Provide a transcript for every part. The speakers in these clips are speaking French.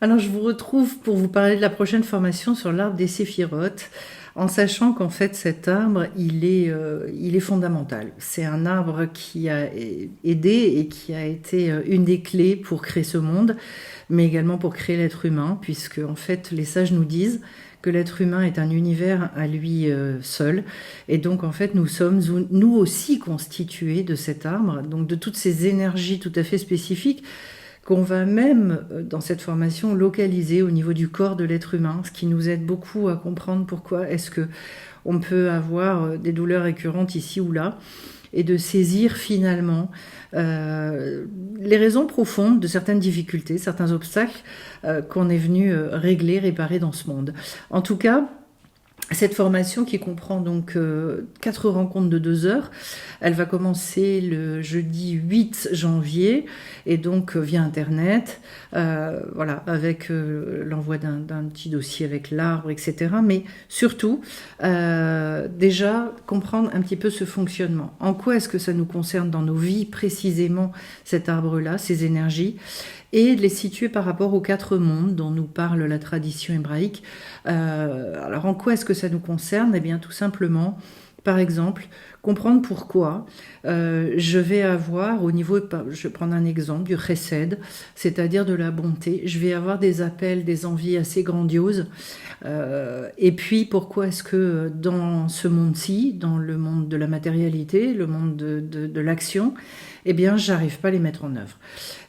Alors, je vous retrouve pour vous parler de la prochaine formation sur l'arbre des séphirotes, en sachant qu'en fait, cet arbre, il est fondamental. C'est un arbre qui a aidé et qui a été une des clés pour créer ce monde, mais également pour créer l'être humain, puisque en fait, les sages nous disent que l'être humain est un univers à lui seul, et donc en fait, nous sommes nous aussi constitués de cet arbre, donc de toutes ces énergies tout à fait spécifiques qu'on va même, dans cette formation, localiser au niveau du corps de l'être humain, ce qui nous aide beaucoup à comprendre pourquoi est-ce que on peut avoir des douleurs récurrentes ici ou là, et de saisir finalement les raisons profondes de certaines difficultés, certains obstacles qu'on est venu régler, réparer dans ce monde. En tout cas, cette formation qui comprend donc 4 rencontres de 2 heures, elle va commencer le jeudi 8 janvier et donc via internet, voilà, avec l'envoi d'un petit dossier avec l'arbre, etc. Mais surtout, déjà comprendre un petit peu ce fonctionnement. En quoi est-ce que ça nous concerne dans nos vies précisément, cet arbre-là, ces énergies, et de les situer par rapport aux 4 mondes dont nous parle la tradition hébraïque. Alors en quoi est-ce que ça nous concerne? Eh bien tout simplement, par exemple, comprendre pourquoi je vais avoir au niveau, je vais prendre un exemple, du chesed, c'est-à-dire de la bonté, je vais avoir des appels, des envies assez grandioses, et puis pourquoi est-ce que dans ce monde-ci, dans le monde de la matérialité, le monde de l'action, eh bien, j'arrive pas à les mettre en œuvre.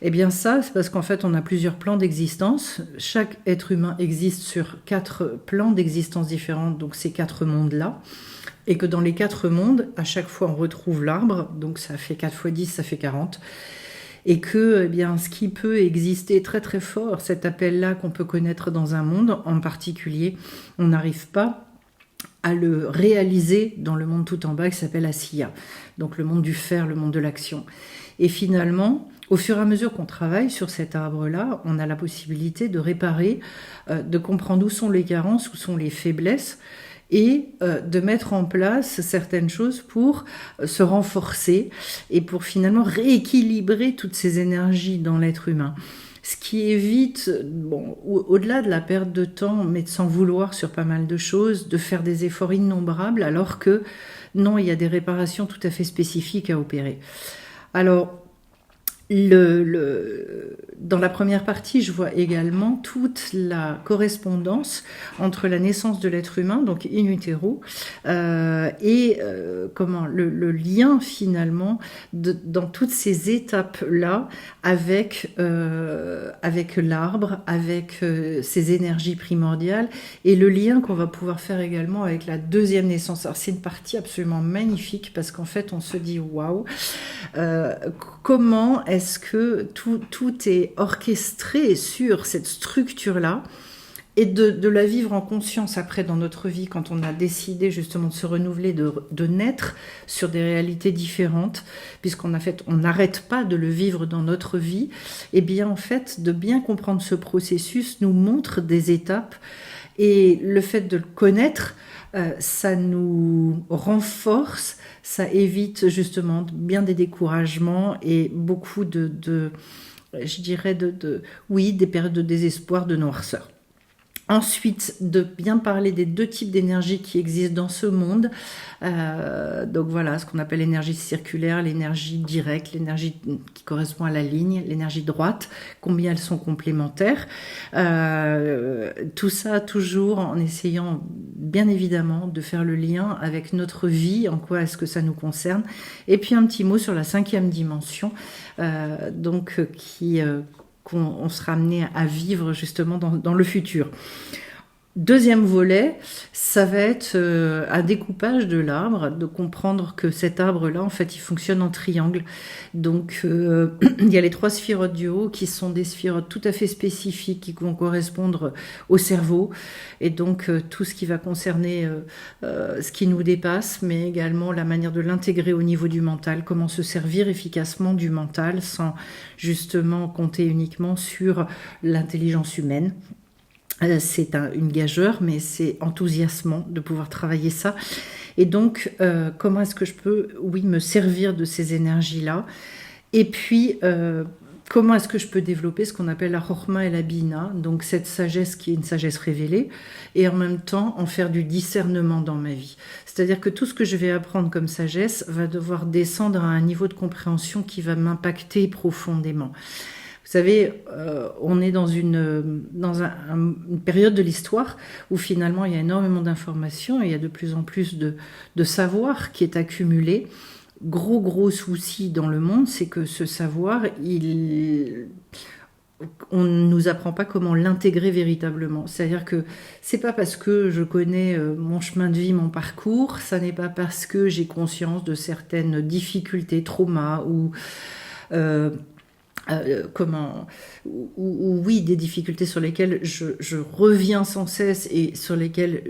Eh bien, ça, c'est parce qu'en fait, on a plusieurs plans d'existence. Chaque être humain existe sur 4 plans d'existence différentes, donc ces 4 mondes-là. Et que dans les 4 mondes, à chaque fois, on retrouve l'arbre, donc ça fait 4 fois 10, ça fait 40. Et que, eh bien, ce qui peut exister très très fort, cet appel-là qu'on peut connaître dans un monde en particulier, on n'arrive pas à le réaliser dans le monde tout en bas qui s'appelle Asiya, donc le monde du faire, le monde de l'action. Et finalement, au fur et à mesure qu'on travaille sur cet arbre-là, on a la possibilité de réparer, de comprendre où sont les carences, où sont les faiblesses, et de mettre en place certaines choses pour se renforcer et pour finalement rééquilibrer toutes ces énergies dans l'être humain. Ce qui évite, bon, au-delà de la perte de temps, mais de s'en vouloir sur pas mal de choses, de faire des efforts innombrables, alors que non, il y a des réparations tout à fait spécifiques à opérer. Alors, dans la première partie, je vois également toute la correspondance entre la naissance de l'être humain, donc in utero, et comment le lien finalement dans toutes ces étapes-là avec l'arbre, avec ces énergies primordiales, et le lien qu'on va pouvoir faire également avec la deuxième naissance. Alors c'est une partie absolument magnifique parce qu'en fait on se dit waouh, comment est-ce que tout est orchestré sur cette structure-là, et de la vivre en conscience après dans notre vie, quand on a décidé justement de se renouveler, de naître sur des réalités différentes, puisqu'on on n'arrête pas de le vivre dans notre vie, et bien en fait de bien comprendre ce processus nous montre des étapes, et le fait de le connaître, ça nous renforce, ça évite justement bien des découragements et beaucoup je dirais oui, des périodes de désespoir, de noirceur. Ensuite, de bien parler des 2 types d'énergie qui existent dans ce monde. Donc voilà, ce qu'on appelle l'énergie circulaire, l'énergie directe, l'énergie qui correspond à la ligne, l'énergie droite, combien elles sont complémentaires. Tout ça toujours en essayant bien évidemment de faire le lien avec notre vie, en quoi est-ce que ça nous concerne. Et puis un petit mot sur la 5e dimension, donc qu'on sera amené à vivre justement dans le futur. Deuxième volet, ça va être un découpage de l'arbre, de comprendre que cet arbre-là, en fait, il fonctionne en triangle. Donc, il y a les 3 sphirotes du haut qui sont des sphirotes tout à fait spécifiques qui vont correspondre au cerveau. Et donc, tout ce qui va concerner ce qui nous dépasse, mais également la manière de l'intégrer au niveau du mental, comment se servir efficacement du mental sans justement compter uniquement sur l'intelligence humaine. C'est une gageure, mais c'est enthousiasmant de pouvoir travailler ça. Et donc, comment est-ce que je peux, oui, me servir de ces énergies-là? Et puis, comment est-ce que je peux développer ce qu'on appelle la Chorma et la Bina, donc cette sagesse qui est une sagesse révélée, et en même temps en faire du discernement dans ma vie. C'est-à-dire que tout ce que je vais apprendre comme sagesse va devoir descendre à un niveau de compréhension qui va m'impacter profondément. Vous savez, on est dans une période de l'histoire où finalement il y a énormément d'informations et il y a de plus en plus de savoir qui est accumulé. Gros souci dans le monde, c'est que ce savoir, on ne nous apprend pas comment l'intégrer véritablement. C'est-à-dire que c'est pas parce que je connais mon chemin de vie, mon parcours, ça n'est pas parce que j'ai conscience de certaines difficultés, traumas ou oui, des difficultés sur lesquelles je reviens sans cesse et sur lesquelles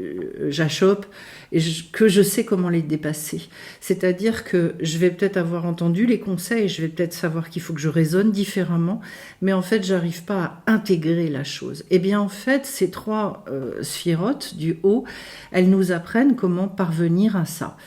j'achoppe et que je sais comment les dépasser. C'est-à-dire que je vais peut-être avoir entendu les conseils, je vais peut-être savoir qu'il faut que je raisonne différemment, mais en fait, j'arrive pas à intégrer la chose. Eh bien, en fait, ces 3 sphirotes du haut, elles nous apprennent comment parvenir à ça.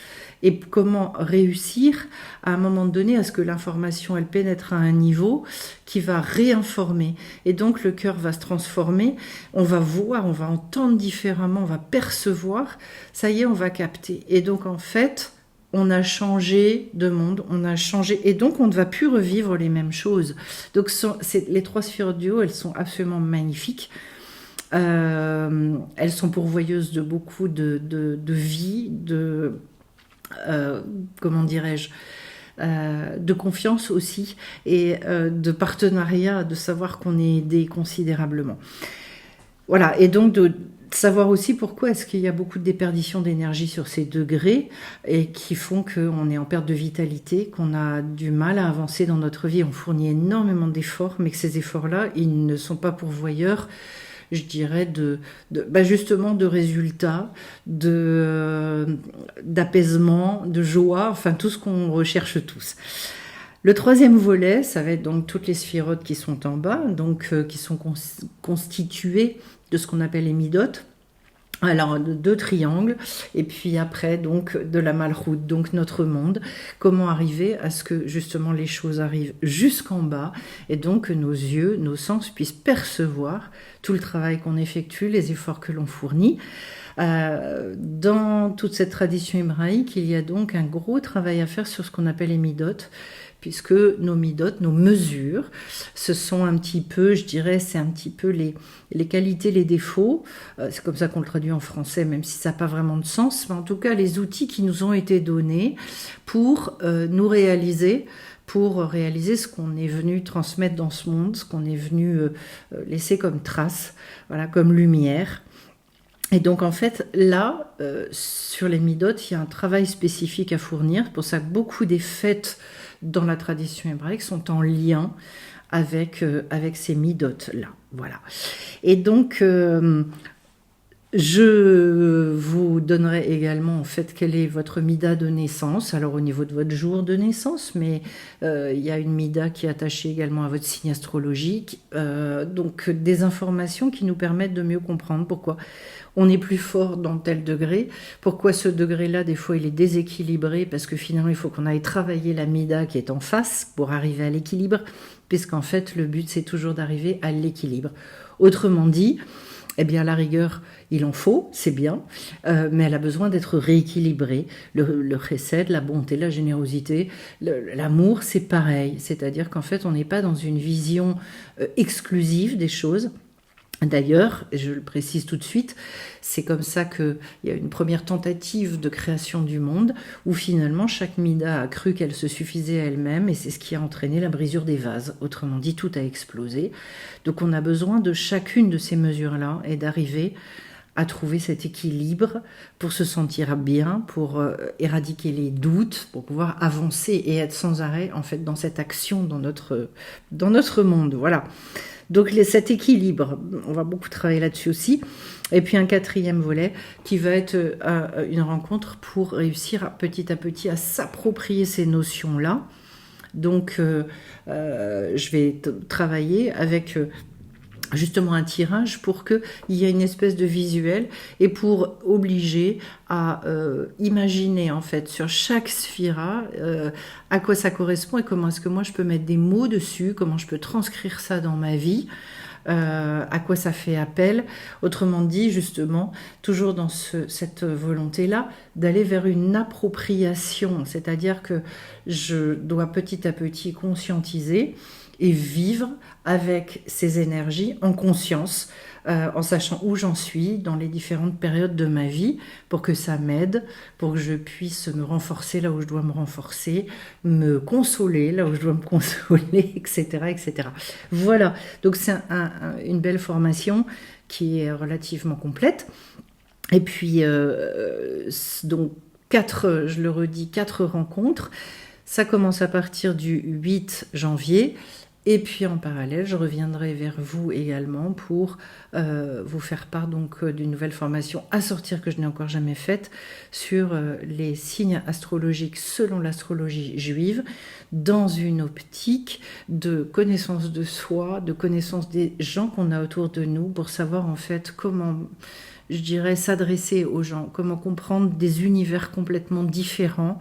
Et comment réussir à un moment donné à ce que l'information elle pénètre à un niveau qui va réinformer. Et donc le cœur va se transformer, on va voir, on va entendre différemment, on va percevoir, ça y est, on va capter. Et donc en fait, on a changé de monde, on a changé, et donc on ne va plus revivre les mêmes choses. Donc les 3 sphirotes du haut, elles sont absolument magnifiques. Elles sont pourvoyeuses de beaucoup de vie, comment dirais-je, de confiance aussi et de partenariat, de savoir qu'on est aidé considérablement. Voilà, et donc de savoir aussi pourquoi est-ce qu'il y a beaucoup de déperdition d'énergie sur ces degrés et qui font qu'on est en perte de vitalité, qu'on a du mal à avancer dans notre vie. On fournit énormément d'efforts, mais que ces efforts-là, ils ne sont pas pourvoyeurs, je dirais, justement de résultats, d'apaisement, de joie, enfin tout ce qu'on recherche tous. Le 3e volet, ça va être donc toutes les sphirotes qui sont en bas, donc qui sont constituées de ce qu'on appelle les midotes. Alors, 2 triangles, et puis après, donc, de la malchoute, donc notre monde. Comment arriver à ce que, justement, les choses arrivent jusqu'en bas, et donc que nos yeux, nos sens puissent percevoir tout le travail qu'on effectue, les efforts que l'on fournit. Dans toute cette tradition hébraïque, il y a donc un gros travail à faire sur ce qu'on appelle les midotes, puisque nos midotes, nos mesures, ce sont un petit peu, je dirais, c'est un petit peu les qualités, les défauts. C'est comme ça qu'on le traduit en français, même si ça n'a pas vraiment de sens. Mais en tout cas, les outils qui nous ont été donnés pour nous réaliser, pour réaliser ce qu'on est venu transmettre dans ce monde, ce qu'on est venu laisser comme trace, voilà, comme lumière. Et donc en fait, là, sur les midotes, il y a un travail spécifique à fournir. C'est pour ça que beaucoup des fêtes dans la tradition hébraïque sont en lien avec ces midotes-là. Voilà. Et donc, je vous donnerai également en fait quelle est votre mida de naissance, alors au niveau de votre jour de naissance, mais il y a une mida qui est attachée également à votre signe astrologique, donc des informations qui nous permettent de mieux comprendre pourquoi on est plus fort dans tel degré, pourquoi ce degré-là des fois il est déséquilibré, parce que finalement il faut qu'on aille travailler la mida qui est en face pour arriver à l'équilibre, puisqu'en fait le but c'est toujours d'arriver à l'équilibre. Autrement dit, eh bien, à la rigueur, il en faut, c'est bien, mais elle a besoin d'être rééquilibrée. Le chesed, la bonté, la générosité, l'amour, c'est pareil. C'est-à-dire qu'en fait, on n'est pas dans une vision exclusive des choses. D'ailleurs, je le précise tout de suite, c'est comme ça qu'il y a une première tentative de création du monde où finalement chaque mida a cru qu'elle se suffisait à elle-même et c'est ce qui a entraîné la brisure des vases. Autrement dit, tout a explosé. Donc on a besoin de chacune de ces mesures-là et d'arriver à trouver cet équilibre pour se sentir bien, pour éradiquer les doutes, pour pouvoir avancer et être sans arrêt en fait dans cette action dans notre monde. Voilà. Donc cet équilibre, on va beaucoup travailler là-dessus aussi. Et puis un 4e volet qui va être une rencontre pour réussir petit à petit à s'approprier ces notions-là. Donc je vais travailler avec justement un tirage pour qu'il y ait une espèce de visuel et pour obliger à imaginer en fait sur chaque sphira à quoi ça correspond et comment est-ce que moi je peux mettre des mots dessus, comment je peux transcrire ça dans ma vie. À quoi ça fait appel, autrement dit justement toujours dans cette volonté-là d'aller vers une appropriation, c'est-à-dire que je dois petit à petit conscientiser et vivre avec ces énergies en conscience, en sachant où j'en suis dans les différentes périodes de ma vie, pour que ça m'aide, pour que je puisse me renforcer là où je dois me renforcer, me consoler là où je dois me consoler, etc. etc. Voilà, donc c'est une belle formation qui est relativement complète. Et puis, donc, je le redis, 4 rencontres. Ça commence à partir du 8 janvier. Et puis en parallèle, je reviendrai vers vous également pour vous faire part donc d'une nouvelle formation à sortir que je n'ai encore jamais faite sur les signes astrologiques selon l'astrologie juive dans une optique de connaissance de soi, de connaissance des gens qu'on a autour de nous pour savoir en fait comment, je dirais, s'adresser aux gens, comment comprendre des univers complètement différents.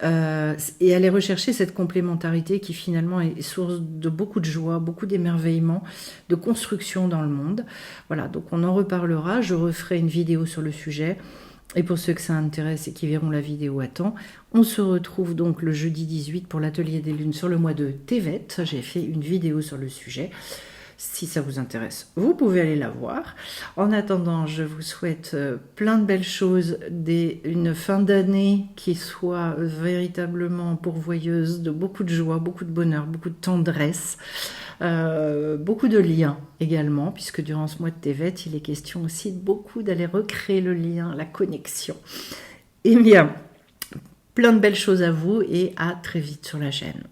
Et aller rechercher cette complémentarité qui finalement est source de beaucoup de joie, beaucoup d'émerveillement, de construction dans le monde. Voilà, donc on en reparlera, je referai une vidéo sur le sujet. Et pour ceux que ça intéresse et qui verront la vidéo à temps, on se retrouve donc le jeudi 18 pour l'atelier des lunes sur le mois de Tevet. J'ai fait une vidéo sur le sujet. Si ça vous intéresse, vous pouvez aller la voir. En attendant, je vous souhaite plein de belles choses, une fin d'année qui soit véritablement pourvoyeuse de beaucoup de joie, beaucoup de bonheur, beaucoup de tendresse, beaucoup de liens également, puisque durant ce mois de Tevet, il est question aussi beaucoup d'aller recréer le lien, la connexion. Eh bien, plein de belles choses à vous et à très vite sur la chaîne.